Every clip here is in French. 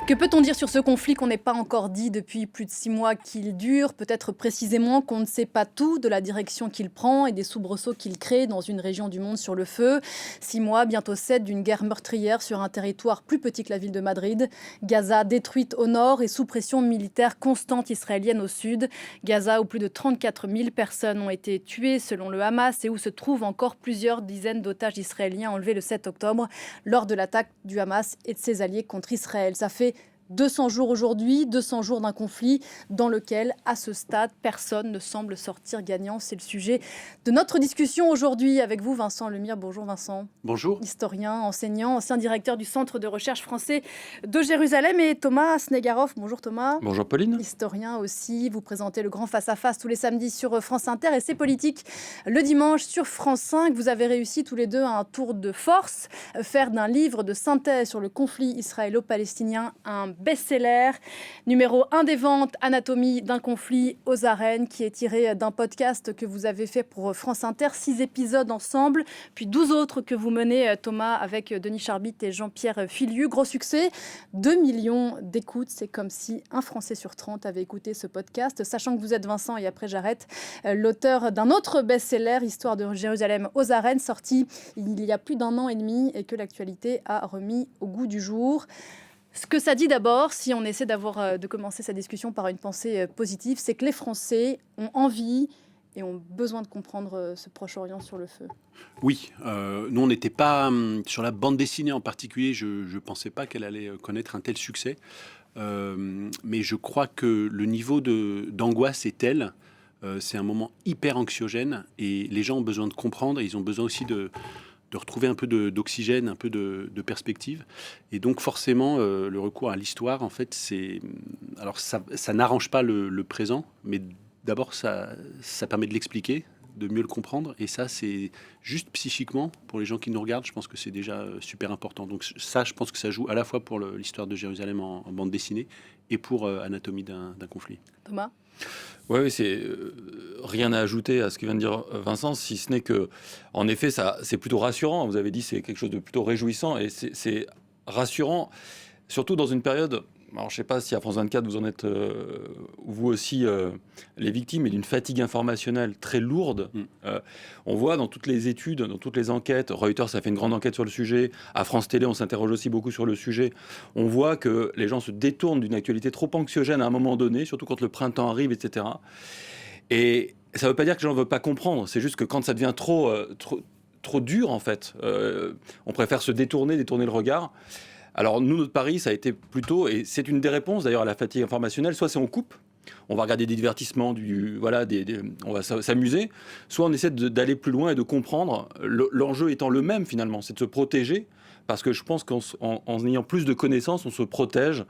Que peut-on dire sur ce conflit qu'on n'est pas encore dit depuis plus de 6 mois qu'il dure? Peut-être précisément qu'on ne sait pas tout de la direction qu'il prend et des soubresauts qu'il crée dans une région du monde sur le feu. 6 mois, bientôt 7, d'une guerre meurtrière sur un territoire plus petit que la ville de Madrid. Gaza détruite au nord et sous pression militaire constante israélienne au sud. Gaza où plus de 34 000 personnes ont été tuées selon le Hamas et où se trouvent encore plusieurs dizaines d'otages israéliens enlevés le 7 octobre lors de l'attaque du Hamas et de ses alliés contre Israël. Ça fait 200 jours aujourd'hui, 200 jours d'un conflit dans lequel, à ce stade, personne ne semble sortir gagnant. C'est le sujet de notre discussion aujourd'hui avec vous, Vincent Lemire. Bonjour Vincent. Bonjour. Historien, enseignant, ancien directeur du Centre de recherche français de Jérusalem. Et Thomas Snegarov. Bonjour Thomas. Bonjour Pauline. Historien aussi. Vous présentez le grand face-à-face tous les samedis sur France Inter et C'est Politique le dimanche sur France 5. Vous avez réussi tous les deux à un tour de force, faire d'un livre de synthèse sur le conflit israélo-palestinien un best-seller, numéro 1 des ventes, Anatomie d'un conflit aux arènes, qui est tiré d'un podcast que vous avez fait pour France Inter, 6 épisodes ensemble, puis 12 autres que vous menez, Thomas, avec Denis Charbit et Jean-Pierre Filiu. Gros succès, 2 millions d'écoutes. C'est comme si un Français sur 30 avait écouté ce podcast. Sachant que vous êtes Vincent, et après j'arrête, l'auteur d'un autre best-seller, Histoire de Jérusalem aux arènes, sorti il y a plus d'1 an et demi et que l'actualité a remis au goût du jour. Ce que ça dit d'abord, si on essaie de commencer sa discussion par une pensée positive, c'est que les Français ont envie et ont besoin de comprendre ce Proche-Orient sur le feu. Oui, nous on n'était pas sur la bande dessinée en particulier. Je ne pensais pas qu'elle allait connaître un tel succès, mais je crois que le niveau d'angoisse est tel. C'est un moment hyper anxiogène et les gens ont besoin de comprendre. Et ils ont besoin aussi de retrouver un peu d'oxygène, un peu de perspective. Et donc forcément, le recours à l'histoire, en fait, alors ça n'arrange pas le présent, mais d'abord, ça permet de l'expliquer, de mieux le comprendre. Et ça, c'est juste psychiquement, pour les gens qui nous regardent, je pense que c'est déjà super important. Donc ça, je pense que ça joue à la fois pour l'histoire de Jérusalem en bande dessinée et pour Anatomie d'un conflit. Thomas ? Oui, c'est rien à ajouter à ce que vient de dire Vincent, si ce n'est que, en effet, c'est plutôt rassurant. Vous avez dit c'est quelque chose de plutôt réjouissant et c'est rassurant, surtout dans une période. Alors, je ne sais pas si à France 24 vous en êtes vous aussi les victimes, mais d'une fatigue informationnelle très lourde. On voit dans toutes les études, dans toutes les enquêtes, Reuters a fait une grande enquête sur le sujet, à France Télé on s'interroge aussi beaucoup sur le sujet, on voit que les gens se détournent d'une actualité trop anxiogène à un moment donné, surtout quand le printemps arrive, etc. Et ça ne veut pas dire que les gens ne veulent pas comprendre, c'est juste que quand ça devient trop dur en fait, on préfère se détourner le regard. Alors nous, notre pari, ça a été plutôt, et c'est une des réponses d'ailleurs à la fatigue informationnelle, soit c'est on coupe, on va regarder des divertissements, on va s'amuser, soit on essaie d'aller plus loin et de comprendre, l'enjeu étant le même finalement, c'est de se protéger, parce que je pense qu'en ayant plus de connaissances, on se protège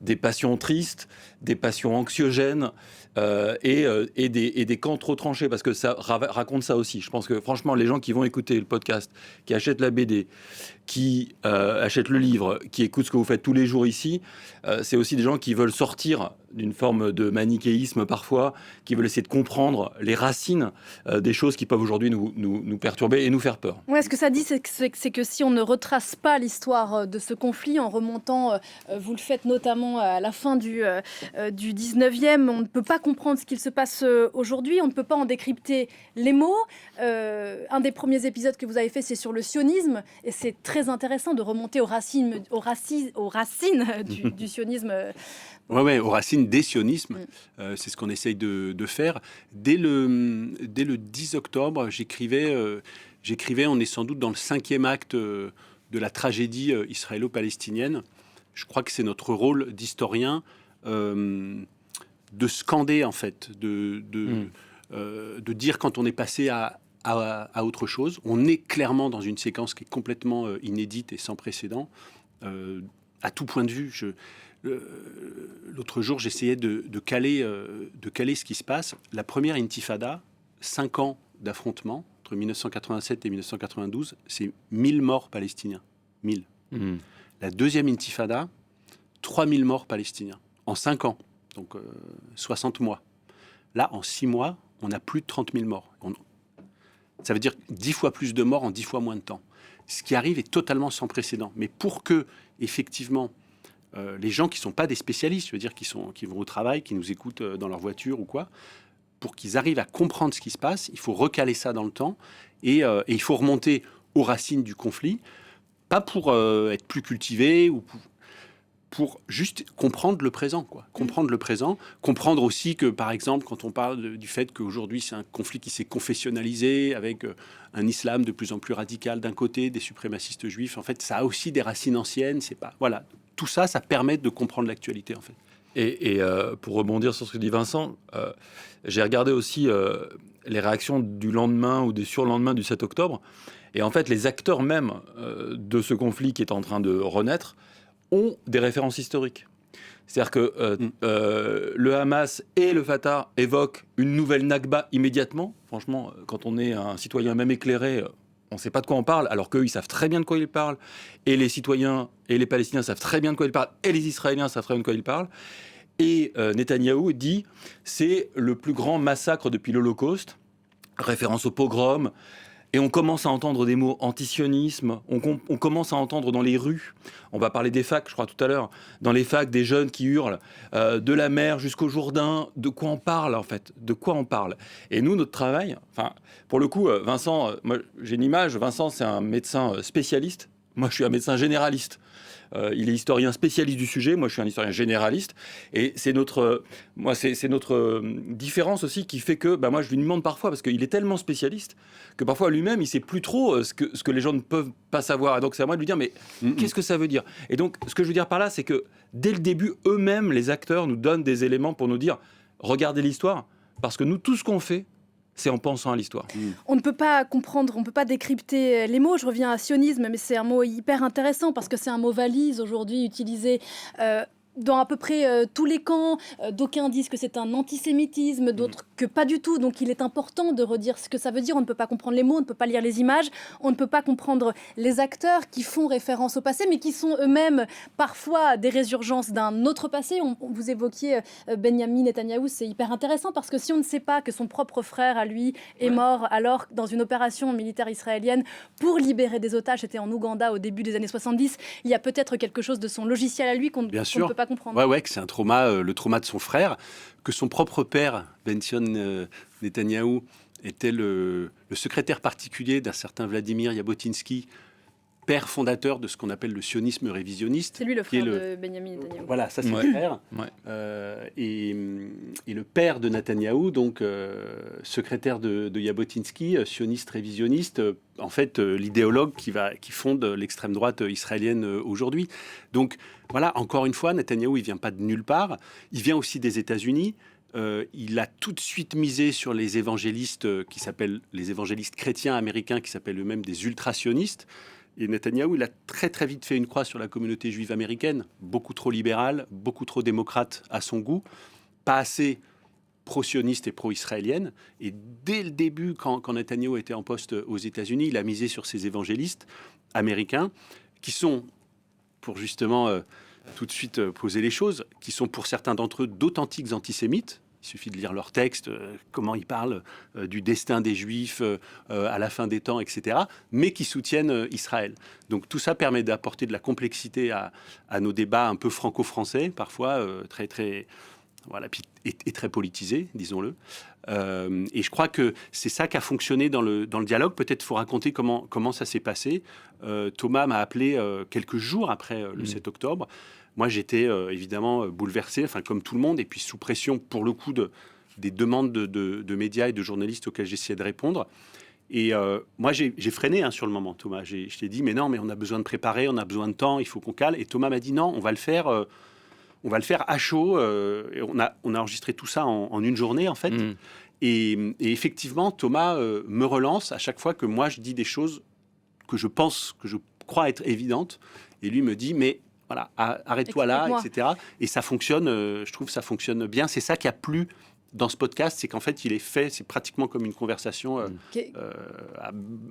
des passions tristes, des passions anxiogènes et des camps trop tranchés, parce que ça raconte ça aussi. Je pense que franchement, les gens qui vont écouter le podcast, qui achètent la BD, qui achètent le livre, qui écoutent ce que vous faites tous les jours ici, c'est aussi des gens qui veulent sortir d'une forme de manichéisme parfois, qui veulent essayer de comprendre les racines des choses qui peuvent aujourd'hui nous perturber et nous faire peur. Ouais, ce que ça dit, c'est que si on ne retrace pas l'histoire de ce conflit en remontant, vous le faites notamment à la fin du 19e, on ne peut pas comprendre ce qu'il se passe aujourd'hui, on ne peut pas en décrypter les mots. Un des premiers épisodes que vous avez fait, c'est sur le sionisme, et c'est très intéressant de remonter aux racines du sionisme. Ouais, aux racines des sionismes. C'est ce qu'on essaye de faire. Dès le 10 octobre, j'écrivais, on est sans doute dans le 5e acte de la tragédie israélo-palestinienne. Je crois que c'est notre rôle d'historien de scander, en fait, de dire quand on est passé à autre chose. On est clairement dans une séquence qui est complètement inédite et sans précédent, à tout point de vue. L'autre jour, j'essayais de caler ce qui se passe. La première intifada, 5 ans d'affrontement, entre 1987 et 1992, c'est 1000 morts palestiniens. 1000. La deuxième intifada, 3000 morts palestiniens, en 5 ans, donc 60 mois. Là, en 6 mois, on a plus de 30 000 morts. Ça veut dire 10 fois plus de morts en 10 fois moins de temps. Ce qui arrive est totalement sans précédent. Mais pour que, effectivement, les gens qui ne sont pas des spécialistes, je veux dire, qui vont au travail, qui nous écoutent dans leur voiture ou quoi, pour qu'ils arrivent à comprendre ce qui se passe, il faut recaler ça dans le temps et il faut remonter aux racines du conflit, pas pour être plus cultivé ou pour juste comprendre le présent, quoi. Comprendre le présent, comprendre aussi que, par exemple, quand on parle du fait qu'aujourd'hui c'est un conflit qui s'est confessionnalisé avec un islam de plus en plus radical d'un côté, des suprémacistes juifs, en fait, ça a aussi des racines anciennes. C'est pas, voilà, tout ça, ça permet de comprendre l'actualité, en fait. Et pour rebondir sur ce que dit Vincent, j'ai regardé aussi les réactions du lendemain ou du surlendemain du 7 octobre. Et en fait, les acteurs même de ce conflit qui est en train de renaître ont des références historiques. C'est-à-dire que le Hamas et le Fatah évoquent une nouvelle Nakba immédiatement. Franchement, quand on est un citoyen même éclairé, on ne sait pas de quoi on parle, alors qu'eux, ils savent très bien de quoi ils parlent. Et les citoyens et les Palestiniens savent très bien de quoi ils parlent. Et les Israéliens savent très bien de quoi ils parlent. Et Netanyahou dit c'est le plus grand massacre depuis l'Holocauste, référence au pogrom. Et on commence à entendre des mots antisionisme, on commence à entendre dans les rues, on va parler des facs, je crois tout à l'heure, dans les facs, des jeunes qui hurlent, de la mer jusqu'au Jourdain, de quoi on parle en fait, de quoi on parle. Et nous, notre travail, enfin, pour le coup, Vincent, moi j'ai une image, Vincent c'est un médecin spécialiste, moi je suis un médecin généraliste. Il est historien spécialiste du sujet, moi je suis un historien généraliste, et c'est notre différence aussi qui fait que moi je lui demande parfois, parce qu'il est tellement spécialiste, que parfois lui-même il sait plus trop ce que les gens ne peuvent pas savoir, et donc c'est à moi de lui dire mais qu'est-ce que ça veut dire. Et donc ce que je veux dire par là, c'est que dès le début, eux-mêmes, les acteurs, nous donnent des éléments pour nous dire regardez l'histoire, parce que nous, tout ce qu'on fait, c'est en pensant à l'histoire. On ne peut pas comprendre, on ne peut pas décrypter les mots. Je reviens à sionisme, mais c'est un mot hyper intéressant parce que c'est un mot valise aujourd'hui utilisé dans à peu près tous les camps. D'aucuns disent que c'est un antisémitisme, d'autres que pas du tout. Donc il est important de redire ce que ça veut dire. On ne peut pas comprendre les mots, on ne peut pas lire les images, on ne peut pas comprendre les acteurs qui font référence au passé, mais qui sont eux-mêmes parfois des résurgences d'un autre passé. Vous évoquiez Benyamin Netanyahou, c'est hyper intéressant parce que si on ne sait pas que son propre frère à lui est mort alors dans une opération militaire israélienne pour libérer des otages, c'était en Ouganda au début des années 70, il y a peut-être quelque chose de son logiciel à lui qu'on ne peut pas comprendre. Ouais, que c'est un trauma, le trauma de son frère, que son propre père, Benzion Netanyahou, était le secrétaire particulier d'un certain Vladimir Jabotinsky, père fondateur de ce qu'on appelle le sionisme révisionniste. C'est lui le frère de Benyamin Netanyahou. Voilà, ça c'est le père. Et le père de Netanyahou, donc secrétaire de Jabotinsky, sioniste révisionniste, en fait l'idéologue qui fonde l'extrême droite israélienne aujourd'hui. Donc voilà, encore une fois, Netanyahou, il vient pas de nulle part. Il vient aussi des États-Unis. Il a tout de suite misé sur les évangélistes qui s'appellent les évangélistes chrétiens américains, qui s'appellent eux-mêmes des ultrasionistes. Et Netanyahou, il a très très vite fait une croix sur la communauté juive américaine, beaucoup trop libérale, beaucoup trop démocrate à son goût, pas assez pro-sioniste et pro-israélienne. Et dès le début, quand Netanyahou était en poste aux États-Unis, il a misé sur ces évangélistes américains qui sont, pour justement tout de suite poser les choses, qui sont pour certains d'entre eux d'authentiques antisémites. Il suffit de lire leurs textes, comment ils parlent du destin des Juifs à la fin des temps, etc., mais qui soutiennent Israël. Donc tout ça permet d'apporter de la complexité à nos débats un peu franco-français, parfois très, très, voilà, et très politisés, disons-le. Et je crois que c'est ça qui a fonctionné dans le dialogue. Peut-être faut raconter comment ça s'est passé. Thomas m'a appelé quelques jours après le 7 octobre. Moi, j'étais évidemment bouleversé, enfin comme tout le monde, et puis sous pression, pour le coup, des demandes de médias et de journalistes auxquels j'essayais de répondre. Et moi, j'ai freiné sur le moment, Thomas. Je t'ai dit, mais non, mais on a besoin de préparer, on a besoin de temps, il faut qu'on cale. Et Thomas m'a dit, non, on va le faire à chaud. Et on a enregistré tout ça en une journée, en fait. Et effectivement, Thomas me relance à chaque fois que moi, je dis des choses que je crois être évidentes. Et lui me dit, mais voilà, arrête-toi là, etc. Et ça fonctionne, je trouve que ça fonctionne bien. C'est ça qui a plu dans ce podcast, c'est qu'en fait, il est fait, c'est pratiquement comme une conversation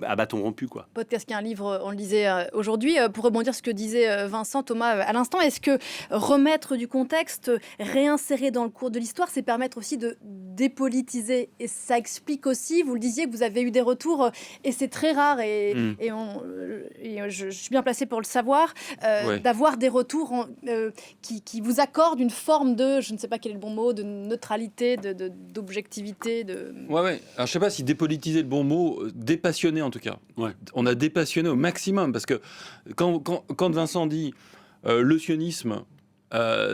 à bâton rompu, quoi. Podcast qui est un livre, on le disait aujourd'hui. Pour rebondir sur ce que disait Vincent, Thomas, à l'instant, est-ce que remettre du contexte, réinsérer dans le cours de l'histoire, c'est permettre aussi de dépolitiser? Et ça explique aussi, vous le disiez, que vous avez eu des retours, et c'est très rare, et je suis bien placée pour le savoir, d'avoir des retours qui vous accordent une forme de, je ne sais pas quel est le bon mot, de neutralité, d'objectivité. Ouais. Alors, je sais pas si dépolitiser le bon mot, dépassionner en tout cas. Ouais. On a dépassionné au maximum, parce que quand Vincent dit le sionisme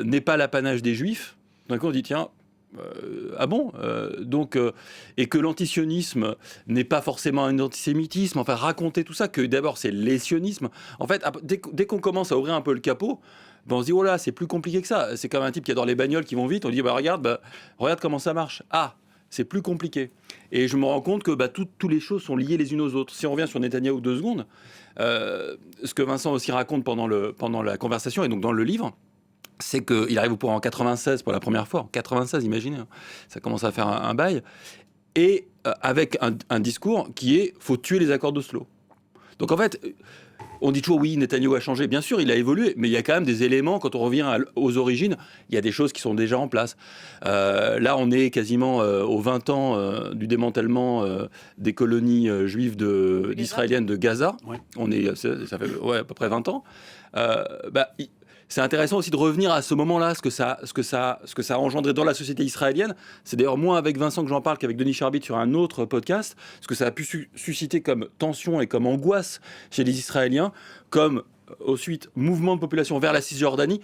n'est pas l'apanage des juifs, d'un coup on dit tiens, ah bon et que l'antisionisme n'est pas forcément un antisémitisme, enfin raconter tout ça, que d'abord c'est les sionismes. En fait, dès qu'on commence à ouvrir un peu le capot, on se dit oh là, c'est plus compliqué que ça. C'est comme un type qui adore les bagnoles qui vont vite, on dit regarde comment ça marche. Ah, c'est plus compliqué. Et je me rends compte que toutes les choses sont liées les unes aux autres. Si on revient sur Netanyahou 2 secondes, ce que Vincent aussi raconte pendant la conversation et donc dans le livre, c'est qu'il arrive au pouvoir en 96 pour la première fois. En 96, imaginez, ça commence à faire un bail. Et avec un discours qui est « faut tuer les accords d'Oslo ». Donc en fait, on dit toujours oui, Netanyahou a changé. Bien sûr, il a évolué, mais il y a quand même des éléments, quand on revient aux origines, il y a des choses qui sont déjà en place. Là, on est quasiment aux 20 ans du démantèlement des colonies juives israéliennes de Gaza. Ouais. Ça fait à peu près 20 ans. C'est intéressant aussi de revenir à ce moment-là, ce que ça a engendré dans la société israélienne. C'est d'ailleurs moins avec Vincent que j'en parle qu'avec Denis Charbit sur un autre podcast, ce que ça a pu susciter comme tension et comme angoisse chez les Israéliens, comme ensuite mouvement de population vers la Cisjordanie.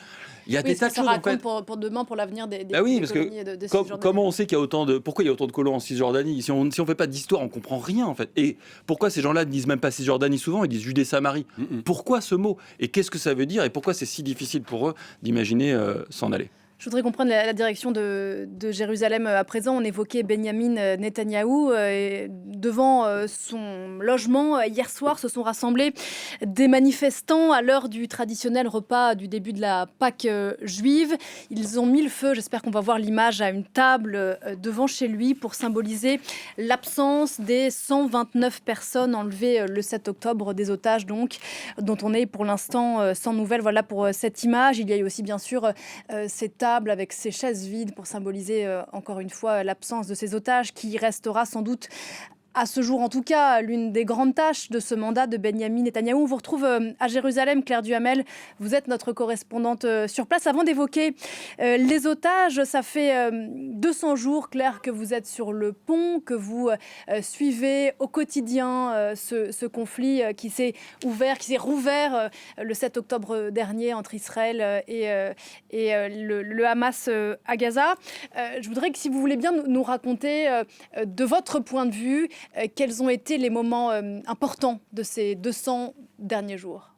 Il y a des tas de choses en fait. Pour demain, pour l'avenir des colonies de Cisjordanie. Comment on sait qu'il y a pourquoi il y a autant de colons en Cisjordanie? Si on fait pas d'histoire, on comprend rien en fait. Et pourquoi ces gens-là ne disent même pas Cisjordanie souvent, ils disent Judée-Samarie? Pourquoi ce mot? Et qu'est-ce que ça veut dire? Et pourquoi c'est si difficile pour eux d'imaginer s'en aller? Je voudrais comprendre la direction de Jérusalem à présent. On évoquait Benyamin Netanyahou. Devant son logement, hier soir, se sont rassemblés des manifestants à l'heure du traditionnel repas du début de la Pâque juive. Ils ont mis le feu, j'espère qu'on va voir l'image, à une table devant chez lui pour symboliser l'absence des 129 personnes enlevées le 7 octobre, des otages donc, dont on est pour l'instant sans nouvelles. Voilà pour cette image. Il y a eu aussi bien sûr cette table avec ses chaises vides pour symboliser encore une fois l'absence de ces otages, qui restera sans doute à ce jour en tout cas l'une des grandes tâches de ce mandat de Benyamin Netanyahou. On vous retrouve à Jérusalem, Claire Duhamel, vous êtes notre correspondante sur place. Avant d'évoquer les otages, ça fait 200 jours, Claire, que vous êtes sur le pont, que vous suivez au quotidien ce conflit qui s'est rouvert le 7 octobre dernier entre Israël et le Hamas à Gaza. Je voudrais que, si vous voulez bien, nous raconter de votre point de vue quels ont été les moments importants de ces 200 derniers jours.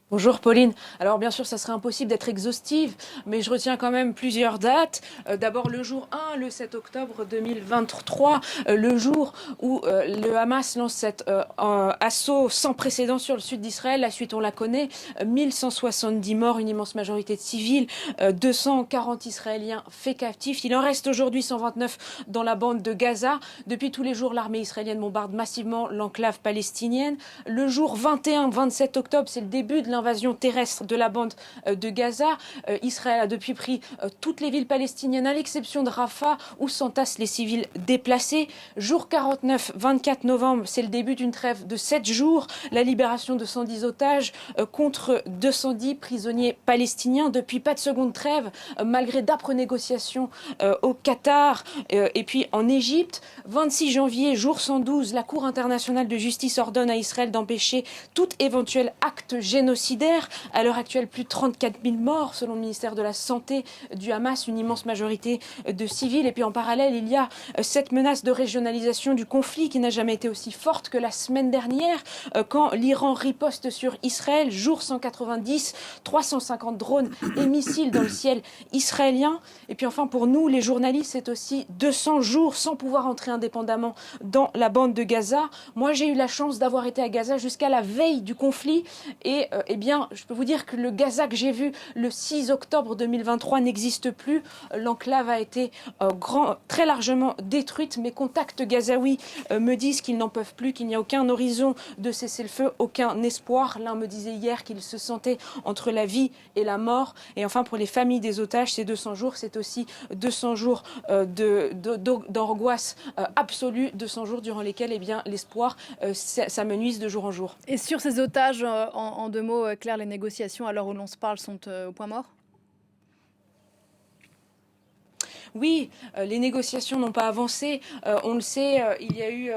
Bonjour Pauline. Alors bien sûr, ça serait impossible d'être exhaustive, mais je retiens quand même plusieurs dates. D'abord le jour 1, le 7 octobre 2023, le jour où le Hamas lance cet assaut sans précédent sur le sud d'Israël. La suite, on la connaît. 1170 morts, une immense majorité de civils, 240 Israéliens faits captifs. Il en reste aujourd'hui 129 dans la bande de Gaza. Depuis tous les jours, l'armée israélienne bombarde massivement l'enclave palestinienne. Le jour 21-27 octobre, c'est le début de l'invasion terrestre de la bande de Gaza. Israël a depuis pris toutes les villes palestiniennes à l'exception de Rafah où s'entassent les civils déplacés. Jour 49, 24 novembre, c'est le début d'une trêve de 7 jours. La libération de 110 otages contre 210 prisonniers palestiniens. Depuis, pas de seconde trêve, malgré d'âpres négociations au Qatar et puis en Égypte. 26 janvier, jour 112, la Cour internationale de justice ordonne à Israël d'empêcher tout éventuel acte génocidaire. À l'heure actuelle, plus de 34 000 morts selon le ministère de la Santé du Hamas, une immense majorité de civils. Et puis en parallèle, il y a cette menace de régionalisation du conflit qui n'a jamais été aussi forte que la semaine dernière, quand l'Iran riposte sur Israël. Jour 190, 350 drones et missiles dans le ciel israélien. Et puis enfin, pour nous, les journalistes, c'est aussi 200 jours sans pouvoir entrer indépendamment dans la bande de Gaza. Moi, j'ai eu la chance d'avoir été à Gaza jusqu'à la veille du conflit et bien, je peux vous dire que le Gaza que j'ai vu le 6 octobre 2023 n'existe plus. L'enclave a été très largement détruite. Mes contacts gazaouis me disent qu'ils n'en peuvent plus, qu'il n'y a aucun horizon de cessez-le-feu, aucun espoir. L'un me disait hier qu'il se sentait entre la vie et la mort. Et enfin, pour les familles des otages, ces 200 jours, c'est aussi 200 jours d'angoisse absolue, 200 jours durant lesquels eh bien, l'espoir s'amenuise de jour en jour. Et sur ces otages, en 2 mots, Claire, les négociations à l'heure où l'on se parle sont au point mort ? Oui, les négociations n'ont pas avancé. On le sait, il y a eu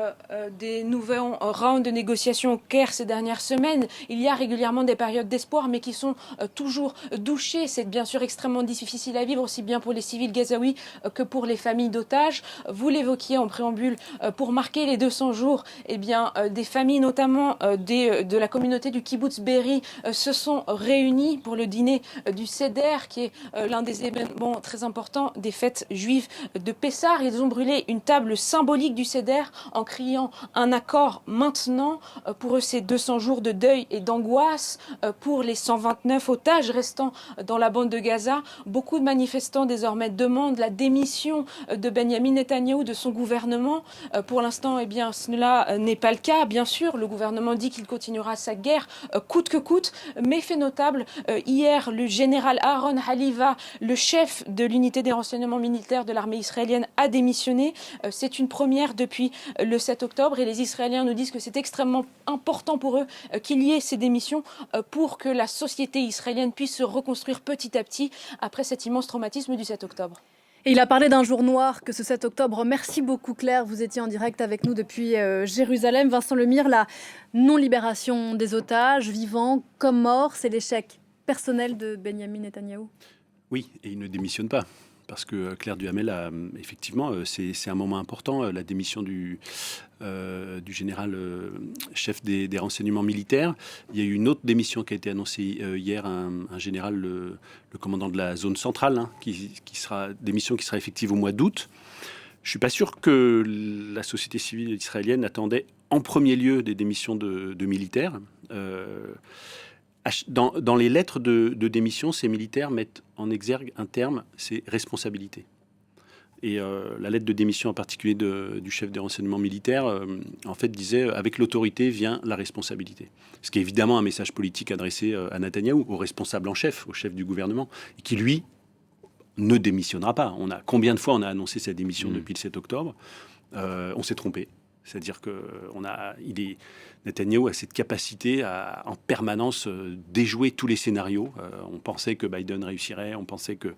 des nouveaux rounds de négociations au Caire ces dernières semaines. Il y a régulièrement des périodes d'espoir, mais qui sont toujours douchées. C'est bien sûr extrêmement difficile à vivre, aussi bien pour les civils gazaouis que pour les familles d'otages. Vous l'évoquiez en préambule, pour marquer les 200 jours, eh bien, des familles, notamment de la communauté du kibbutz Be'eri, se sont réunies pour le dîner du Seder, qui est l'un des événements très importants des fêtes juifs de Pessah. Ils ont brûlé une table symbolique du Seder en criant un accord maintenant. Pour eux, c'est 200 jours de deuil et d'angoisse. Pour les 129 otages restants dans la bande de Gaza, beaucoup de manifestants désormais demandent la démission de Benyamin Netanyahou, de son gouvernement. Pour l'instant, eh bien, cela n'est pas le cas. Bien sûr, le gouvernement dit qu'il continuera sa guerre coûte que coûte. Mais fait notable, hier, le général Aaron Haliva, le chef de l'unité des renseignements militaires de l'armée israélienne, a démissionné. C'est une première depuis le 7 octobre et les Israéliens nous disent que c'est extrêmement important pour eux qu'il y ait ces démissions pour que la société israélienne puisse se reconstruire petit à petit après cet immense traumatisme du 7 octobre. Et il a parlé d'un jour noir que ce 7 octobre. Merci beaucoup Claire, vous étiez en direct avec nous depuis Jérusalem. Vincent Lemire, la non-libération des otages, vivants comme morts, c'est l'échec personnel de Benyamin Netanyahou. Oui, et il ne démissionne pas. Parce que Claire Duhamel a effectivement, c'est un moment important, la démission du général chef des renseignements militaires. Il y a eu une autre démission qui a été annoncée hier, un général, le commandant de la zone centrale, démission qui sera effective au mois d'août. Je ne suis pas sûr que la société civile israélienne attendait en premier lieu des démissions de militaires. Dans les lettres de démission, ces militaires mettent en exergue un terme, c'est responsabilité. Et la lettre de démission en particulier du chef des renseignements militaires, en fait, disait « avec l'autorité vient la responsabilité ». Ce qui est évidemment un message politique adressé à Netanyahou, au responsable en chef, au chef du gouvernement, et qui, lui, ne démissionnera pas. Combien de fois on a annoncé sa démission depuis le 7 octobre ? On s'est trompé. C'est-à-dire que Netanyahou a cette capacité à en permanence déjouer tous les scénarios. On pensait que Biden réussirait, on pensait que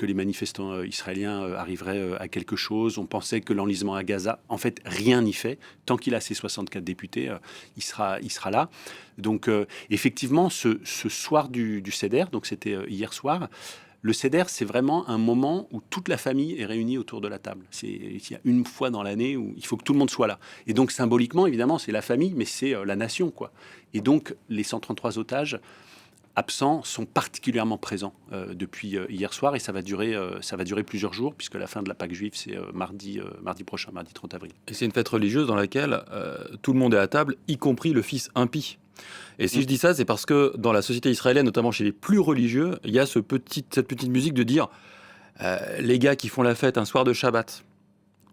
les manifestants israéliens arriveraient à quelque chose, on pensait que l'enlisement à Gaza, en fait, rien n'y fait. Tant qu'il a ses 64 députés, il sera là. Donc, effectivement, ce soir du Seder, donc c'était hier soir, le Seder, c'est vraiment un moment où toute la famille est réunie autour de la table. Il y a une fois dans l'année où il faut que tout le monde soit là. Et donc, symboliquement, évidemment, c'est la famille, mais c'est la nation, quoi. Et donc, les 133 otages absents sont particulièrement présents depuis hier soir, et ça va durer plusieurs jours, puisque la fin de la Pâque juive, c'est mardi prochain, mardi 30 avril. Et c'est une fête religieuse dans laquelle tout le monde est à table, y compris le fils impie. Et si je dis ça, c'est parce que dans la société israélienne, notamment chez les plus religieux, il y a cette petite musique de dire les gars qui font la fête un soir de Shabbat,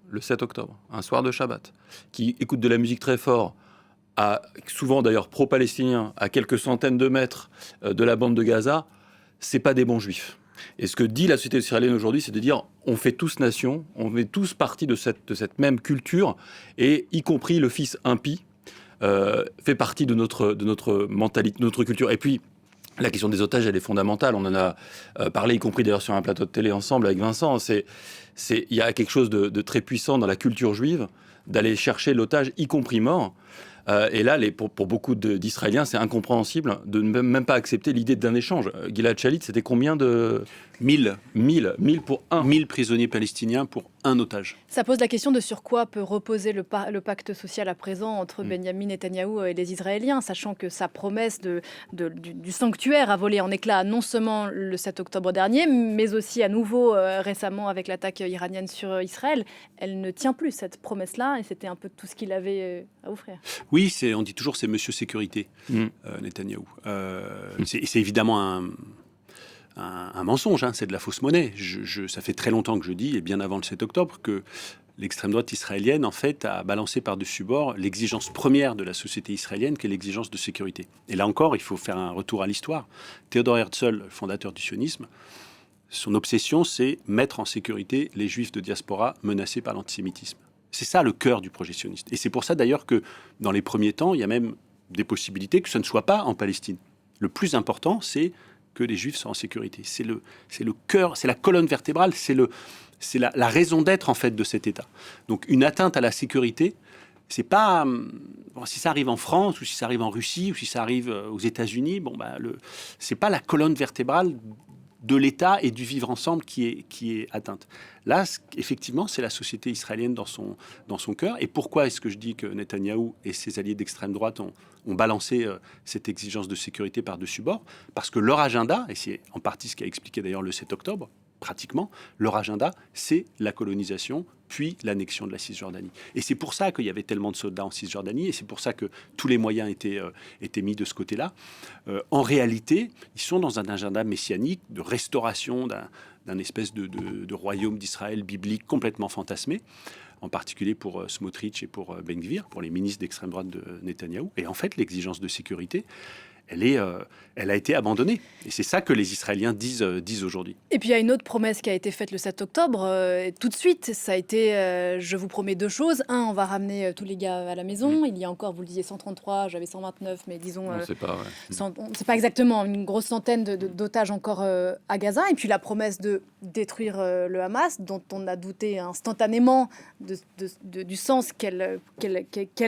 le 7 octobre, un soir de Shabbat, qui écoutent de la musique très fort, souvent d'ailleurs pro-palestiniens, à quelques centaines de mètres de la bande de Gaza, c'est pas des bons juifs. Et ce que dit la société israélienne aujourd'hui, c'est de dire on fait tous nation, on fait tous partie de cette même culture, et y compris le fils impie, fait partie de notre mentalité, de notre culture. Et puis, la question des otages, elle est fondamentale. On en a parlé, y compris d'ailleurs sur un plateau de télé ensemble avec Vincent. Il y a quelque chose de très puissant dans la culture juive, d'aller chercher l'otage, y compris mort. Et là, pour beaucoup d'Israéliens, c'est incompréhensible de ne même pas accepter l'idée d'un échange. Gilad Shalit, c'était combien de... 1000 pour un. 1000 prisonniers palestiniens pour un otage. Ça pose la question de sur quoi peut reposer le pacte social à présent entre Benyamin Netanyahou et les Israéliens, sachant que sa promesse du sanctuaire a volé en éclats non seulement le 7 octobre dernier, mais aussi à nouveau récemment avec l'attaque iranienne sur Israël. Elle ne tient plus, cette promesse-là, et c'était un peu tout ce qu'il avait à offrir. Oui, on dit toujours c'est Monsieur Sécurité, Netanyahou. C'est évidemment un mensonge, c'est de la fausse monnaie. Ça fait très longtemps que je dis, et bien avant le 7 octobre, que l'extrême droite israélienne, en fait, a balancé par-dessus bord l'exigence première de la société israélienne, qui est l'exigence de sécurité. Et là encore, il faut faire un retour à l'histoire. Théodore Herzl, fondateur du sionisme, son obsession, c'est mettre en sécurité les juifs de diaspora menacés par l'antisémitisme. C'est ça le cœur du projet sioniste. Et c'est pour ça d'ailleurs que, dans les premiers temps, il y a même des possibilités que ce ne soit pas en Palestine. Le plus important, c'est que les Juifs soient en sécurité. C'est le cœur, c'est la colonne vertébrale, c'est la raison d'être en fait de cet État. Donc une atteinte à la sécurité, c'est pas si ça arrive en France ou si ça arrive en Russie ou si ça arrive aux États-Unis, c'est pas la colonne vertébrale de l'État et du vivre ensemble qui est atteinte. Là, effectivement, c'est la société israélienne dans son cœur. Et pourquoi est-ce que je dis que Netanyahou et ses alliés d'extrême droite ont balancé cette exigence de sécurité par-dessus bord? Parce que leur agenda, et c'est en partie ce qu'a expliqué d'ailleurs le 7 octobre, pratiquement, leur agenda, c'est la colonisation, puis l'annexion de la Cisjordanie. Et c'est pour ça qu'il y avait tellement de soldats en Cisjordanie, et c'est pour ça que tous les moyens étaient mis de ce côté-là. En réalité, ils sont dans un agenda messianique de restauration d'un espèce de royaume d'Israël biblique complètement fantasmé, en particulier pour Smotrich et pour Ben Gvir, pour les ministres d'extrême droite de Netanyahou. Et en fait, l'exigence de sécurité, elle a été abandonnée. Et c'est ça que les Israéliens disent aujourd'hui. Et puis il y a une autre promesse qui a été faite le 7 octobre. Tout de suite, ça a été je vous promets deux choses. Un, on va ramener tous les gars à la maison. Il y a encore, vous le disiez, 133, j'avais 129, mais disons... On ne sait pas, on sait pas exactement, une grosse centaine d'otages encore à Gaza. Et puis la promesse de détruire le Hamas, dont on a douté instantanément du sens qu'elle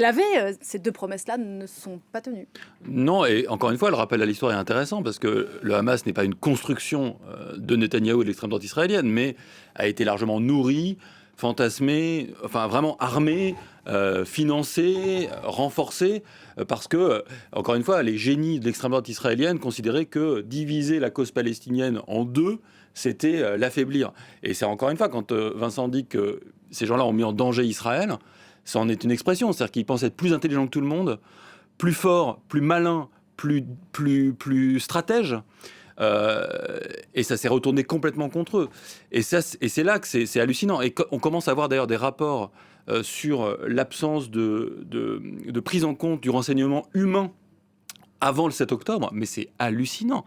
avait. Ces deux promesses-là ne sont pas tenues. Non, et encore une fois, le rappel à l'histoire est intéressant parce que le Hamas n'est pas une construction de Netanyahou et de l'extrême droite israélienne, mais a été largement nourri, fantasmé, enfin vraiment armé, financé, renforcé, parce que, encore une fois, les génies de l'extrême droite israélienne considéraient que diviser la cause palestinienne en deux, c'était l'affaiblir. Et c'est encore une fois, quand Vincent dit que ces gens-là ont mis en danger Israël, ça en est une expression, c'est-à-dire qu'ils pensent être plus intelligents que tout le monde, plus forts, plus malins, plus stratège, et ça s'est retourné complètement contre eux. Et c'est là que c'est hallucinant. Et on commence à voir d'ailleurs des rapports sur l'absence de prise en compte du renseignement humain avant le 7 octobre, mais c'est hallucinant.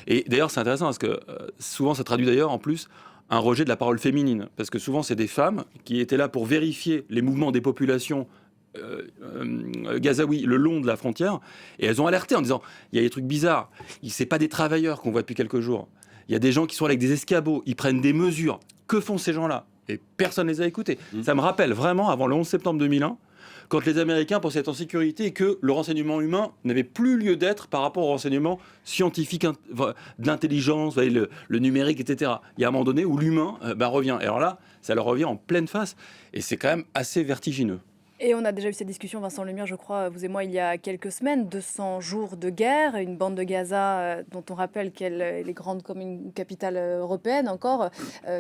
Et d'ailleurs, c'est intéressant parce que souvent, ça traduit d'ailleurs en plus un rejet de la parole féminine, parce que souvent, c'est des femmes qui étaient là pour vérifier les mouvements des populations gazaouis le long de la frontière, et elles ont alerté en disant il y a des trucs bizarres, c'est pas des travailleurs qu'on voit depuis quelques jours, il y a des gens qui sont là avec des escabeaux, ils prennent des mesures, que font ces gens-là? Et personne les a écoutés. Ça me rappelle vraiment avant le 11 septembre 2001, quand les Américains pensaient être en sécurité et que le renseignement humain n'avait plus lieu d'être par rapport au renseignement scientifique, de l'intelligence, le numérique, etc. Il y a un moment donné où l'humain revient. Et alors là, ça leur revient en pleine face, et c'est quand même assez vertigineux. Et on a déjà eu cette discussion, Vincent Lemire, je crois, vous et moi, il y a quelques semaines, 200 jours de guerre, une bande de Gaza dont on rappelle qu'elle est grande comme une capitale européenne encore,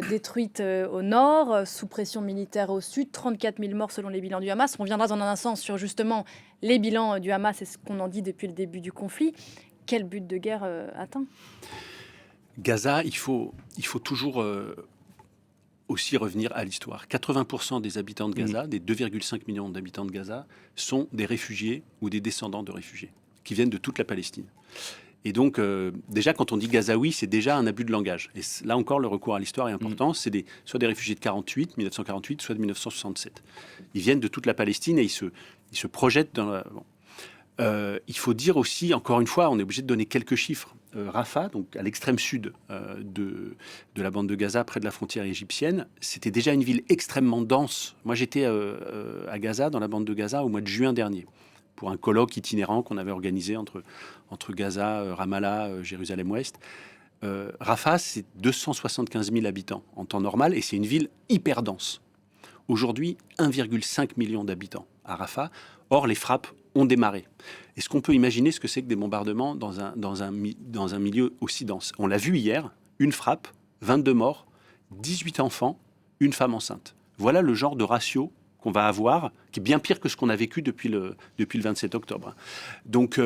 détruite au nord, sous pression militaire au sud, 34 000 morts selon les bilans du Hamas. On reviendra dans un instant sur justement les bilans du Hamas et ce qu'on en dit depuis le début du conflit. Quel but de guerre atteint? Gaza, il faut toujours... aussi revenir à l'histoire. 80% des habitants de Gaza, des 2,5 millions d'habitants de Gaza, sont des réfugiés ou des descendants de réfugiés, qui viennent de toute la Palestine. Et donc, déjà, quand on dit Gazaoui, c'est déjà un abus de langage. Et là encore, le recours à l'histoire est important. C'est soit des réfugiés de 1948, soit de 1967. Ils viennent de toute la Palestine et ils se projettent dans la... il faut dire aussi, encore une fois, on est obligé de donner quelques chiffres. Rafah, donc à l'extrême sud de la bande de Gaza, près de la frontière égyptienne, c'était déjà une ville extrêmement dense. Moi, j'étais à Gaza, dans la bande de Gaza, au mois de juin dernier, pour un colloque itinérant qu'on avait organisé entre Gaza, Ramallah, Jérusalem-Ouest. Rafah, c'est 275 000 habitants en temps normal, et c'est une ville hyper dense. Aujourd'hui, 1,5 million d'habitants à Rafah. Or, les frappes ont démarré. Est-ce qu'on peut imaginer ce que c'est que des bombardements dans un milieu aussi dense? On l'a vu hier, une frappe, 22 morts, 18 enfants, une femme enceinte. Voilà le genre de ratio qu'on va avoir, qui est bien pire que ce qu'on a vécu depuis le 27 octobre. Donc,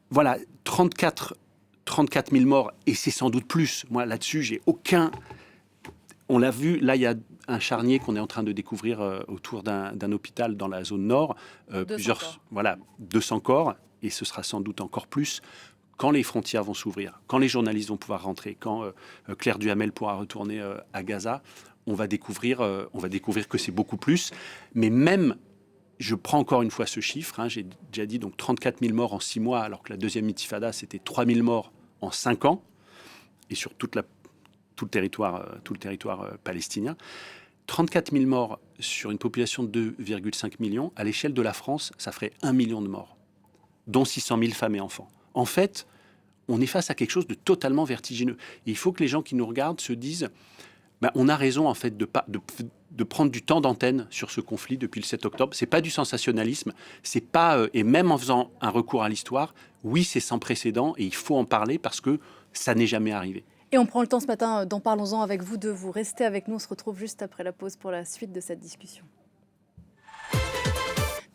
voilà, 34 000 morts, et c'est sans doute plus. Moi, là-dessus, j'ai aucun... On l'a vu, là, il y a un charnier qu'on est en train de découvrir autour d'un hôpital dans la zone nord. 200 corps, et ce sera sans doute encore plus quand les frontières vont s'ouvrir, quand les journalistes vont pouvoir rentrer, quand Claire Duhamel pourra retourner à Gaza. On va découvrir que c'est beaucoup plus. Mais même, je prends encore une fois ce chiffre, j'ai déjà dit donc 34 000 morts en 6 mois, alors que la deuxième intifada, c'était 3 000 morts en 5 ans, et sur tout le territoire palestinien. 34 000 morts sur une population de 2,5 millions. À l'échelle de la France, ça ferait 1 million de morts, dont 600 000 femmes et enfants. En fait, on est face à quelque chose de totalement vertigineux. Et il faut que les gens qui nous regardent se disent on a raison en fait de prendre du temps d'antenne sur ce conflit depuis le 7 octobre. C'est pas du sensationnalisme, c'est pas et même en faisant un recours à l'histoire, oui, c'est sans précédent et il faut en parler parce que ça n'est jamais arrivé. Et on prend le temps ce matin d'en Parlons-en avec vous deux. Vous restez avec nous, on se retrouve juste après la pause pour la suite de cette discussion.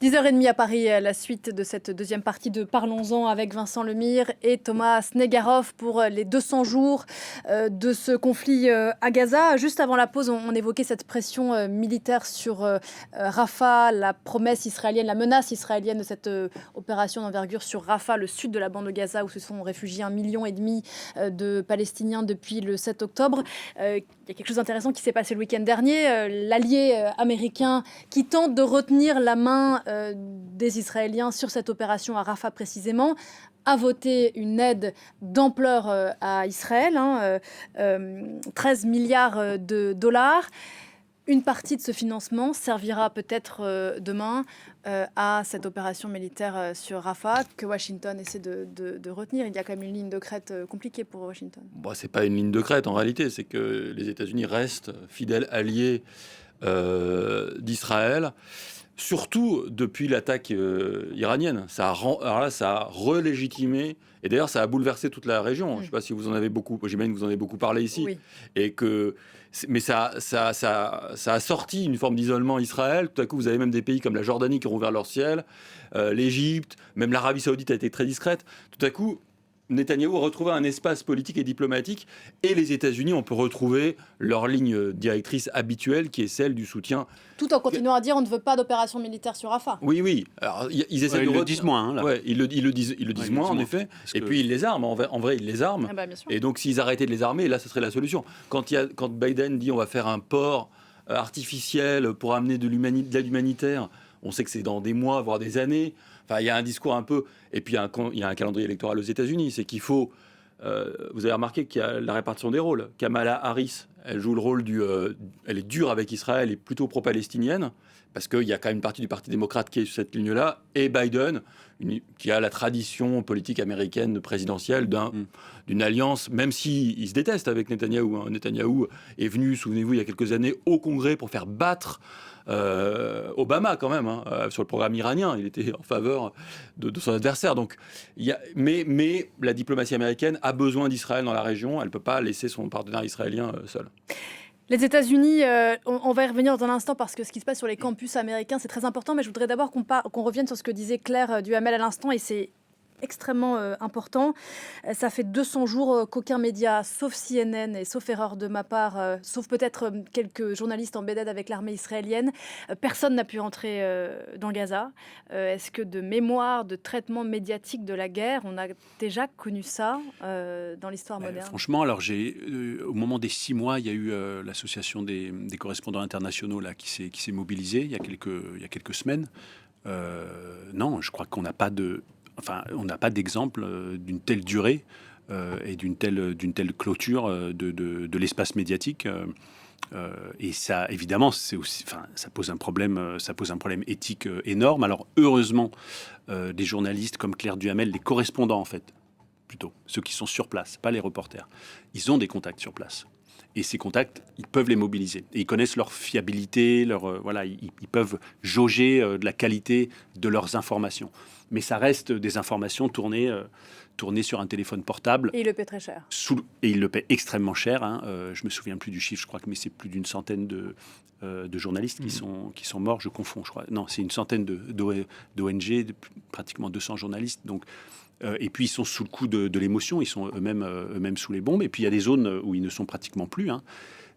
10h30 à Paris, la suite de cette deuxième partie de Parlons-en avec Vincent Lemire et Thomas Snegarov pour les 200 jours de ce conflit à Gaza. Juste avant la pause, on évoquait cette pression militaire sur Rafah, la promesse israélienne, la menace israélienne de cette opération d'envergure sur Rafah, le sud de la bande de Gaza, où se sont réfugiés 1,5 million de Palestiniens depuis le 7 octobre. Il y a quelque chose d'intéressant qui s'est passé le week-end dernier. L'allié américain qui tente de retenir la main des Israéliens sur cette opération à Rafah précisément, a voté une aide d'ampleur à Israël, 13 milliards de dollars. Une partie de ce financement servira peut-être demain à cette opération militaire sur Rafah que Washington essaie de retenir. Il y a quand même une ligne de crête compliquée pour Washington. Bon, c'est pas une ligne de crête en réalité, c'est que les États-Unis restent fidèles alliés d'Israël. Surtout depuis l'attaque iranienne. Ça a relégitimé, et d'ailleurs ça a bouleversé toute la région. Je ne sais pas si vous en avez beaucoup, j'imagine que vous en avez beaucoup parlé ici. Oui. Mais ça a sorti une forme d'isolement Israël. Tout à coup, vous avez même des pays comme la Jordanie qui ont ouvert leur ciel, l'Égypte, même l'Arabie Saoudite a été très discrète. Tout à coup, Netanyahou a retrouvé un espace politique et diplomatique, et les États-Unis ont pu retrouver leur ligne directrice habituelle, qui est celle du soutien. Tout en continuant à dire on ne veut pas d'opération militaire sur Rafah. Oui. Alors, ils essaient de le disent moins. Là. Ouais, ils le disent moins, en effet. Et puis ils les arment. En vrai, ils les arment. Bien sûr. Et donc, s'ils arrêtaient de les armer, là, ce serait la solution. Quand Biden dit on va faire un port artificiel pour amener de l'aide humanitaire, on sait que c'est dans des mois, voire des années. Enfin, il y a un discours un peu... Et puis, il y a un calendrier électoral aux États-Unis. C'est qu'il faut... vous avez remarqué qu'il y a la répartition des rôles. Kamala Harris, elle joue le rôle elle est dure avec Israël et plutôt pro-palestinienne, parce qu'il y a quand même une partie du Parti démocrate qui est sur cette ligne-là. Et Biden, qui a la tradition politique américaine présidentielle d'une alliance, même s'il se déteste avec Netanyahou. Netanyahou est venu, souvenez-vous, il y a quelques années, au Congrès pour faire battre Obama quand même, sur le programme iranien. Il était en faveur de son adversaire. Donc, mais la diplomatie américaine a besoin d'Israël dans la région. Elle ne peut pas laisser son partenaire israélien seul. Les États-Unis, on va y revenir dans un instant parce que ce qui se passe sur les campus américains, c'est très important. Mais je voudrais d'abord qu'on revienne sur ce que disait Claire Duhamel à l'instant, et c'est extrêmement important. Ça fait 200 jours qu'aucun média, sauf CNN et sauf erreur de ma part, sauf peut-être quelques journalistes embedded avec l'armée israélienne, personne n'a pu entrer dans Gaza. Est-ce que de mémoire, de traitement médiatique de la guerre, on a déjà connu ça dans l'histoire moderne? Franchement, alors au moment des 6 mois, il y a eu l'association des correspondants internationaux là, qui s'est mobilisée il y a quelques semaines. Non, je crois qu'on n'a pas d'exemple d'une telle durée et d'une telle clôture de l'espace médiatique. Et ça, évidemment, ça pose un problème éthique énorme. Alors, heureusement, des journalistes comme Claire Duhamel, des correspondants, en fait, plutôt, ceux qui sont sur place, pas les reporters, ils ont des contacts sur place. Et ces contacts, ils peuvent les mobiliser. Et ils connaissent leur fiabilité, ils peuvent jauger de la qualité de leurs informations. Mais ça reste des informations tournées sur un téléphone portable. Et ils le paient très cher. Et ils le paient extrêmement cher. Je me souviens plus du chiffre, je crois que c'est plus d'une centaine de journalistes qui sont morts, je confonds, je crois. Non, c'est une centaine d'ONG, pratiquement 200 journalistes. Donc, et puis ils sont sous le coup de l'émotion, ils sont eux-mêmes sous les bombes. Et puis il y a des zones où ils ne sont pratiquement plus.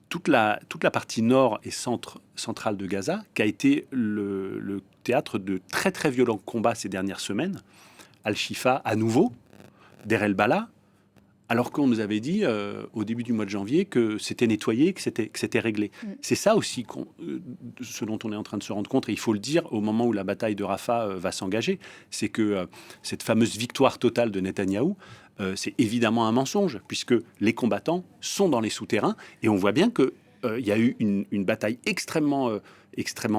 Toute la partie nord et centrale de Gaza, qui a été le théâtre de très très violents combats ces dernières semaines. Al-Shifa à nouveau, Deir el-Bala, alors qu'on nous avait dit au début du mois de janvier que c'était nettoyé, que c'était réglé. C'est ça aussi ce dont on est en train de se rendre compte, et il faut le dire au moment où la bataille de Rafah va s'engager, c'est que cette fameuse victoire totale de Netanyahou, c'est évidemment un mensonge, puisque les combattants sont dans les souterrains, et on voit bien qu'il y a eu une bataille extrêmement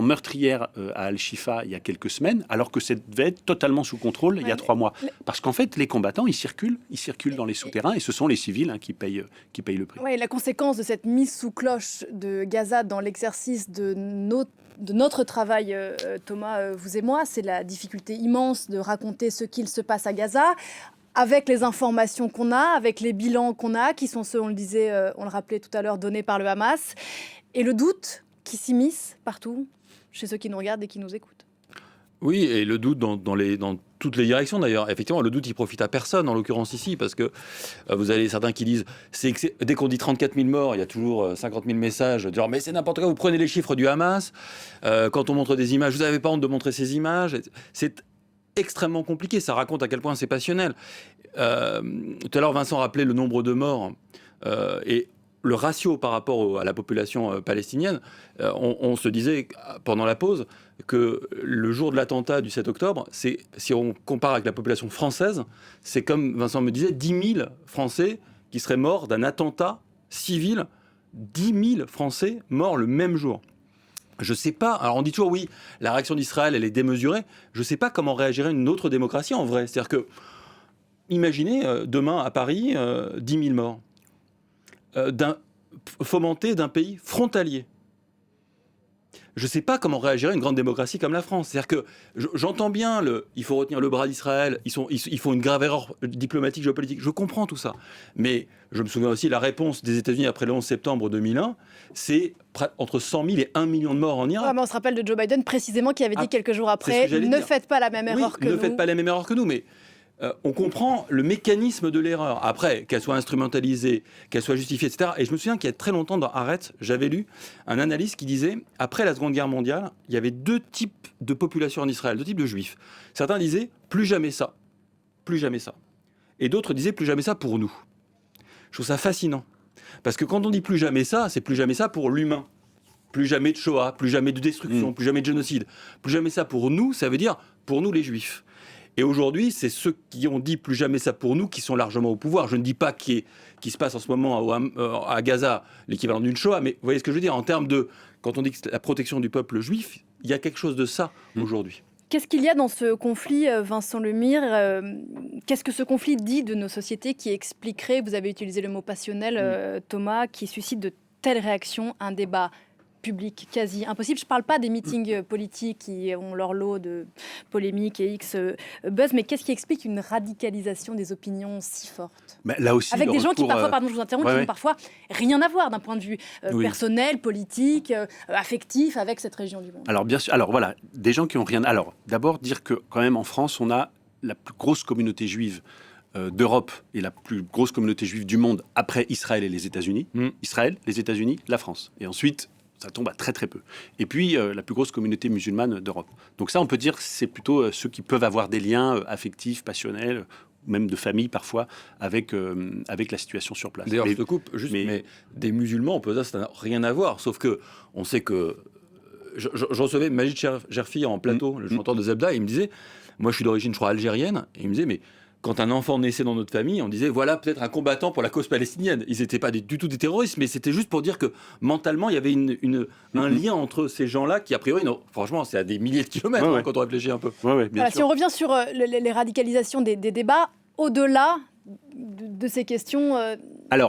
meurtrière à Al-Shifa il y a quelques semaines, alors que ça devait être totalement sous contrôle il y a 3 mois. Parce qu'en fait, les combattants, ils circulent dans les souterrains, et ce sont les civils qui payent le prix. Ouais, la conséquence de cette mise sous cloche de Gaza dans l'exercice de notre travail, Thomas, vous et moi, c'est la difficulté immense de raconter ce qu'il se passe à Gaza, avec les informations qu'on a, avec les bilans qu'on a, qui sont ceux, on le rappelait tout à l'heure, donnés par le Hamas, et le doute qui s'immisce partout, chez ceux qui nous regardent et qui nous écoutent. Oui, et le doute dans toutes les directions d'ailleurs. Effectivement, le doute, il profite à personne, en l'occurrence ici, parce que vous avez certains qui disent, dès qu'on dit 34 000 morts, il y a toujours 50 000 messages, genre, mais c'est n'importe quoi, vous prenez les chiffres du Hamas, quand on montre des images, vous n'avez pas honte de montrer ces images. C'est extrêmement compliqué, ça raconte à quel point c'est passionnel. Tout à l'heure, Vincent rappelait le nombre de morts, et le ratio par rapport à la population palestinienne, on se disait pendant la pause que le jour de l'attentat du 7 octobre, si on compare avec la population française, c'est comme Vincent me disait, 10 000 Français qui seraient morts d'un attentat civil, 10 000 Français morts le même jour. Je ne sais pas, alors on dit toujours oui, la réaction d'Israël elle est démesurée, je ne sais pas comment réagirait une autre démocratie en vrai. C'est-à-dire que, imaginez demain à Paris, 10 000 morts. Fomenté d'un pays frontalier. Je ne sais pas comment réagirait une grande démocratie comme la France. C'est-à-dire que j'entends bien il faut retenir le bras d'Israël, ils font une grave erreur diplomatique, géopolitique, je comprends tout ça. Mais je me souviens aussi, la réponse des États-Unis après le 11 septembre 2001, c'est entre 100 000 et 1 million de morts en Irak. Ouais, mais on se rappelle de Joe Biden précisément qui avait dit quelques jours après, ne faites pas la même erreur que nous. Ne faites pas la même erreur que nous, mais on comprend le mécanisme de l'erreur. Après, qu'elle soit instrumentalisée, qu'elle soit justifiée, etc. Et je me souviens qu'il y a très longtemps, dans Haaretz, j'avais lu un analyste qui disait, après la Seconde Guerre mondiale, il y avait 2 types de population en Israël, 2 types de juifs. Certains disaient, plus jamais ça. Plus jamais ça. Et d'autres disaient, plus jamais ça pour nous. Je trouve ça fascinant. Parce que quand on dit plus jamais ça, c'est plus jamais ça pour l'humain. Plus jamais de Shoah, plus jamais de destruction, plus jamais de génocide. Plus jamais ça pour nous, ça veut dire pour nous les juifs. Et aujourd'hui, c'est ceux qui ont dit plus jamais ça pour nous qui sont largement au pouvoir. Je ne dis pas qu'il se passe en ce moment à Gaza l'équivalent d'une Shoah, mais vous voyez ce que je veux dire en termes de, quand on dit que c'est la protection du peuple juif, il y a quelque chose de ça aujourd'hui. Qu'est-ce qu'il y a dans ce conflit, Vincent Lemire ? Qu'est-ce que ce conflit dit de nos sociétés qui expliquerait, vous avez utilisé le mot passionnel, Thomas, qui suscite de telles réactions, un débat public quasi impossible. Je ne parle pas des meetings politiques qui ont leur lot de polémiques et X buzz, mais qu'est-ce qui explique une radicalisation des opinions si forte ? Là aussi, avec des gens qui parfois, pardon, je vous interromps, qui n'ont parfois rien à voir d'un point de vue personnel, politique, affectif avec cette région du monde. Alors bien sûr, alors voilà, des gens qui n'ont rien. Alors d'abord dire que quand même en France, on a la plus grosse communauté juive d'Europe et la plus grosse communauté juive du monde après Israël et les États-Unis. Israël, les États-Unis, la France. Et ensuite, ça tombe à très très peu. Et puis, la plus grosse communauté musulmane d'Europe. Donc ça, on peut dire que c'est plutôt ceux qui peuvent avoir des liens affectifs, passionnels, même de famille parfois, avec la situation sur place. D'ailleurs, je te coupe, juste, mais des musulmans, on peut dire que ça n'a rien à voir. Sauf que on sait que... Je recevais Majid Cherfi en plateau, le chanteur de Zebda, et il me disait, moi je suis d'origine, je crois, algérienne, et il me disait, mais... Quand un enfant naissait dans notre famille, on disait voilà peut-être un combattant pour la cause palestinienne. Ils n'étaient pas du tout des terroristes, mais c'était juste pour dire que mentalement il y avait un lien entre ces gens-là qui a priori, non, franchement, c'est à des milliers de kilomètres quand on réfléchit un peu. Voilà, si on revient sur les radicalisations des débats, au-delà de ces questions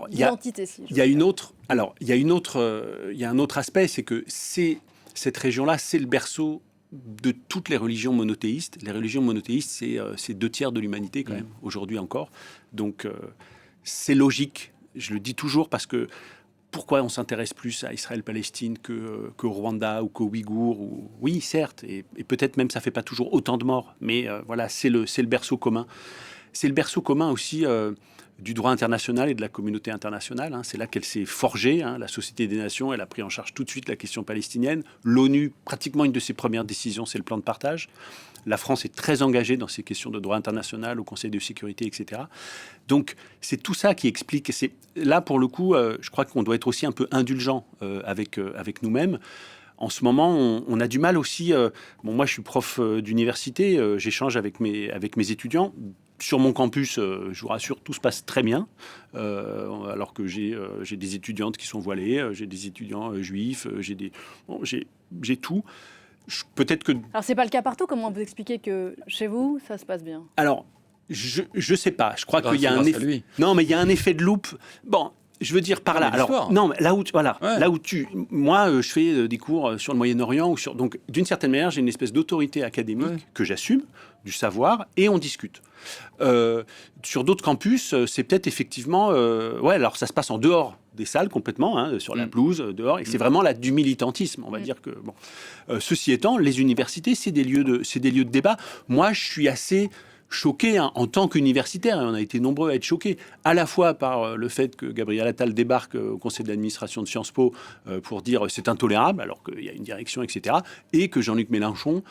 d'identité. Il y a une autre Alors, il y a un autre aspect, c'est que cette région-là, c'est le berceau de toutes les religions monothéistes. Les religions monothéistes, c'est 2 tiers de l'humanité quand même, aujourd'hui encore. Donc, c'est logique. Je le dis toujours parce que pourquoi on s'intéresse plus à Israël-Palestine qu'au Rwanda ou qu'aux Ouïghours Oui, certes, et peut-être même ça fait pas toujours autant de morts, mais voilà, c'est le berceau commun. C'est le berceau commun aussi du droit international et de la communauté internationale. C'est là qu'elle s'est forgée. La Société des Nations, elle a pris en charge tout de suite la question palestinienne. L'ONU, pratiquement une de ses premières décisions, c'est le plan de partage. La France est très engagée dans ces questions de droit international, au Conseil de sécurité, etc. Donc, c'est tout ça qui explique. Là, pour le coup, je crois qu'on doit être aussi un peu indulgent avec nous-mêmes. En ce moment, on a du mal aussi. Moi, je suis prof d'université. J'échange avec mes étudiants. Sur mon campus, je vous rassure, tout se passe très bien. Alors que j'ai des étudiantes qui sont voilées, j'ai des étudiants juifs, j'ai tout. Peut-être que... Alors, c'est pas le cas partout. Comment vous expliquez que chez vous, ça se passe bien? Alors, je sais pas. Je crois qu'il y a un effet... Non, mais il y a un effet de loupe. Bon, je veux dire par là. Alors, non, là où moi, je fais des cours sur le Moyen-Orient donc d'une certaine manière, j'ai une espèce d'autorité académique que j'assume, du savoir, et on discute. Sur d'autres campus, c'est peut-être effectivement, alors ça se passe en dehors des salles complètement, sur la pelouse, dehors, et c'est vraiment du militantisme. On va dire que ceci étant, les universités, c'est des lieux de débat. Moi, je suis assez choqué en tant qu'universitaire, et on a été nombreux à être choqués, à la fois par le fait que Gabriel Attal débarque au conseil d'administration de Sciences Po pour dire c'est intolérable, alors qu'il y a une direction, etc., et que Jean-Luc Mélenchon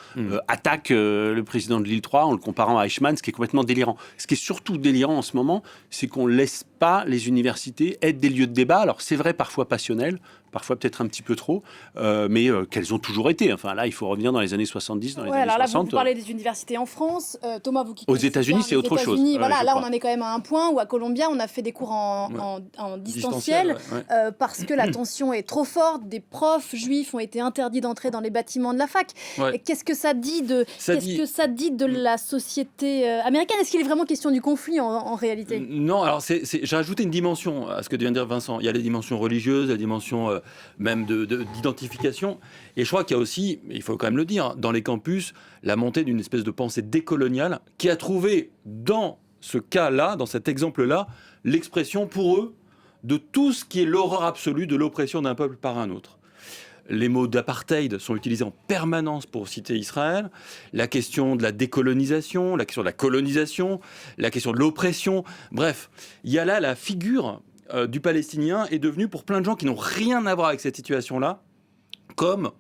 attaque le président de l'île 3 en le comparant à Eichmann, ce qui est complètement délirant. Ce qui est surtout délirant en ce moment, c'est qu'on ne laisse pas les universités être des lieux de débat. Alors c'est vrai, parfois passionnels, parfois peut-être un petit peu trop, mais qu'elles ont toujours été. Enfin là, il faut revenir dans les années 70, dans les années alors 60. Là, vous parlez des universités en France. Thomas, vous qui aux États-Unis, c'est autre chose. Voilà, là, on en est quand même à un point où à Columbia, on a fait des cours en distanciel parce que la tension est trop forte. Des profs juifs ont été interdits d'entrer dans les bâtiments de la fac. Et qu'est-ce que ça dit de la société américaine? Est-ce qu'il est vraiment question du conflit en réalité? Non, alors j'ai ajouté une dimension à ce que vient de dire Vincent. Il y a les dimensions religieuses, la dimension même d'identification. Et je crois qu'il y a aussi, il faut quand même le dire, dans les campus, la montée d'une espèce de pensée décoloniale qui a trouvé dans ce cas-là, dans cet exemple-là, l'expression pour eux de tout ce qui est l'horreur absolue de l'oppression d'un peuple par un autre. Les mots d'apartheid sont utilisés en permanence pour citer Israël. La question de la décolonisation, la question de la colonisation, la question de l'oppression. Bref, il y a là la figure du Palestinien est devenue, pour plein de gens qui n'ont rien à voir avec cette situation-là, comme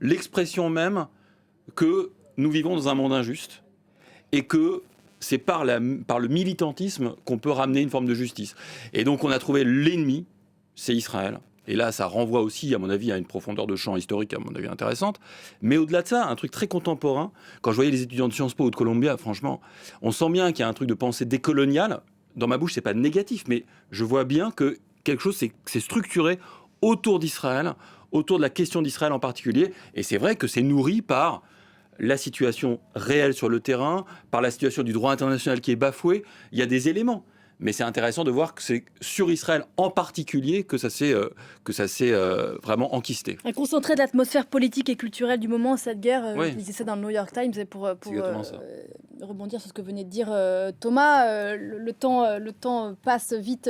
l'expression même que nous vivons dans un monde injuste et que c'est par le militantisme qu'on peut ramener une forme de justice. Et donc on a trouvé l'ennemi, c'est Israël. Et là, ça renvoie aussi, à mon avis, à une profondeur de champ historique, à mon avis, intéressante. Mais au-delà de ça, un truc très contemporain, quand je voyais les étudiants de Sciences Po ou de Columbia, franchement, on sent bien qu'il y a un truc de pensée décoloniale. Dans ma bouche, c'est pas négatif, mais je vois bien que quelque chose s'est structuré autour d'Israël, autour de la question d'Israël en particulier. Et c'est vrai que c'est nourri par la situation réelle sur le terrain, par la situation du droit international qui est bafoué. Il y a des éléments. Mais c'est intéressant de voir que c'est sur Israël en particulier que ça s'est vraiment enquisté. Un concentré de l'atmosphère politique et culturelle du moment, cette guerre, je lisais ça dans le New York Times, et pour rebondir sur ce que venait de dire Thomas, le temps passe vite.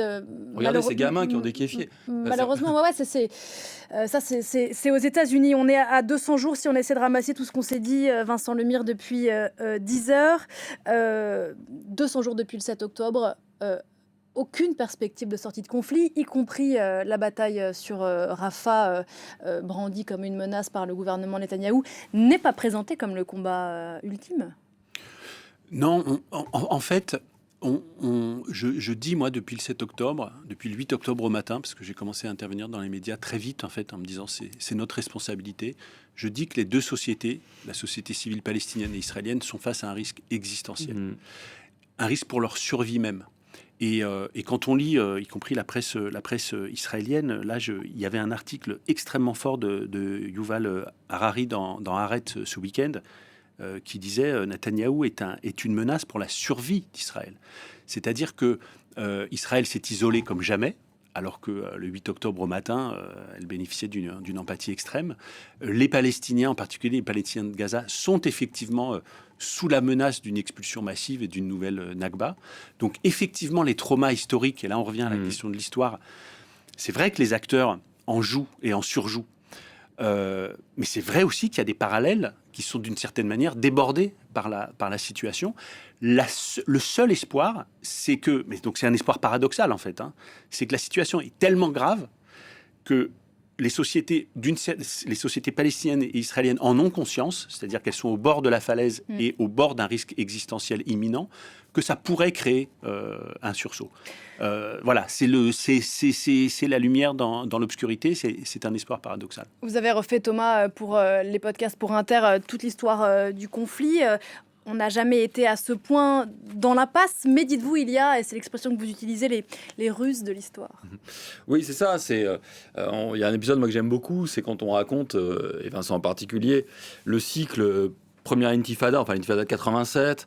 Regardez ces gamins qui ont déquéfié. Malheureusement, c'est aux États-Unis. On est à 200 jours, si on essaie de ramasser tout ce qu'on s'est dit, Vincent Lemire, depuis 10 heures. 200 jours depuis le 7 octobre. Aucune perspective de sortie de conflit, y compris la bataille sur Rafah, brandie comme une menace par le gouvernement Netanyahou, n'est pas présentée comme le combat ultime. Non, en fait, je dis, moi, depuis le 7 octobre, depuis le 8 octobre au matin, parce que j'ai commencé à intervenir dans les médias très vite, en fait, en me disant c'est notre responsabilité, je dis que les deux sociétés, la société civile palestinienne et israélienne, sont face à un risque existentiel. Un risque pour leur survie même. Et quand on lit, y compris la presse israélienne, là, il y avait un article extrêmement fort de Yuval Harari dans Haaretz ce week-end qui disait Netanyahou est une menace pour la survie d'Israël. C'est-à-dire que Israël s'est isolé comme jamais alors que le 8 octobre au matin, elle bénéficiait d'une empathie extrême. Les Palestiniens, en particulier les Palestiniens de Gaza, sont effectivement sous la menace d'une expulsion massive et d'une nouvelle Nakba. Donc effectivement, les traumas historiques, et là on revient à la question de l'histoire, c'est vrai que les acteurs en jouent et en surjouent. Mais c'est vrai aussi qu'il y a des parallèles qui sont d'une certaine manière débordés par la situation. Le seul espoir, c'est que... Mais donc c'est un espoir paradoxal en fait, c'est que la situation est tellement grave que les sociétés palestiniennes et israéliennes en ont conscience, c'est-à-dire qu'elles sont au bord de la falaise et au bord d'un risque existentiel imminent, que ça pourrait créer un sursaut. Voilà, c'est la lumière dans l'obscurité, c'est un espoir paradoxal. Vous avez refait, Thomas, pour les podcasts pour Inter, toute l'histoire du conflit. On n'a jamais été à ce point dans l'impasse, mais dites-vous, il y a, et c'est l'expression que vous utilisez, les ruses de l'histoire. Oui, c'est ça. Il y a un épisode moi, que j'aime beaucoup, c'est quand on raconte, et Vincent en particulier, le cycle première intifada, enfin l'intifada de 87,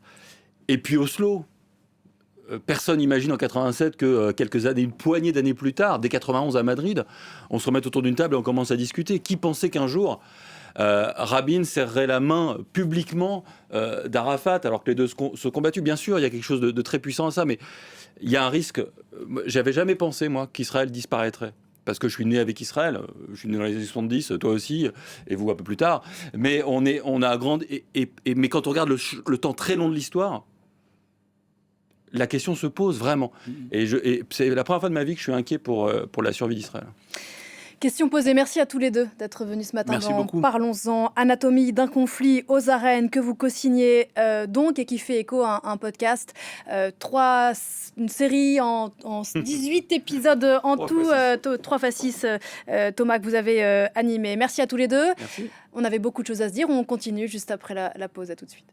et puis Oslo. Personne n'imagine en 87 que une poignée d'années plus tard, dès 91 à Madrid, on se remette autour d'une table et on commence à discuter. Qui pensait qu'un jour... Rabin serrerait la main publiquement d'Arafat, alors que les deux se combattent. Bien sûr, il y a quelque chose de très puissant à ça, mais il y a un risque. J'avais jamais pensé, moi, qu'Israël disparaîtrait. Parce que je suis né avec Israël, je suis né dans les années 70, toi aussi, et vous un peu plus tard. Mais on a grandi. Mais quand on regarde le temps très long de l'histoire, la question se pose vraiment. Et c'est la première fois de ma vie que je suis inquiet pour la survie d'Israël. Question posée. Merci à tous les deux d'être venus ce matin. Merci beaucoup. Parlons-en. Anatomie d'un conflit aux arènes que vous co-signez donc et qui fait écho à un podcast. Une série en 18 épisodes en tout. 3x6, Thomas, que vous avez animé. Merci à tous les deux. Merci. On avait beaucoup de choses à se dire. On continue juste après la pause. À tout de suite.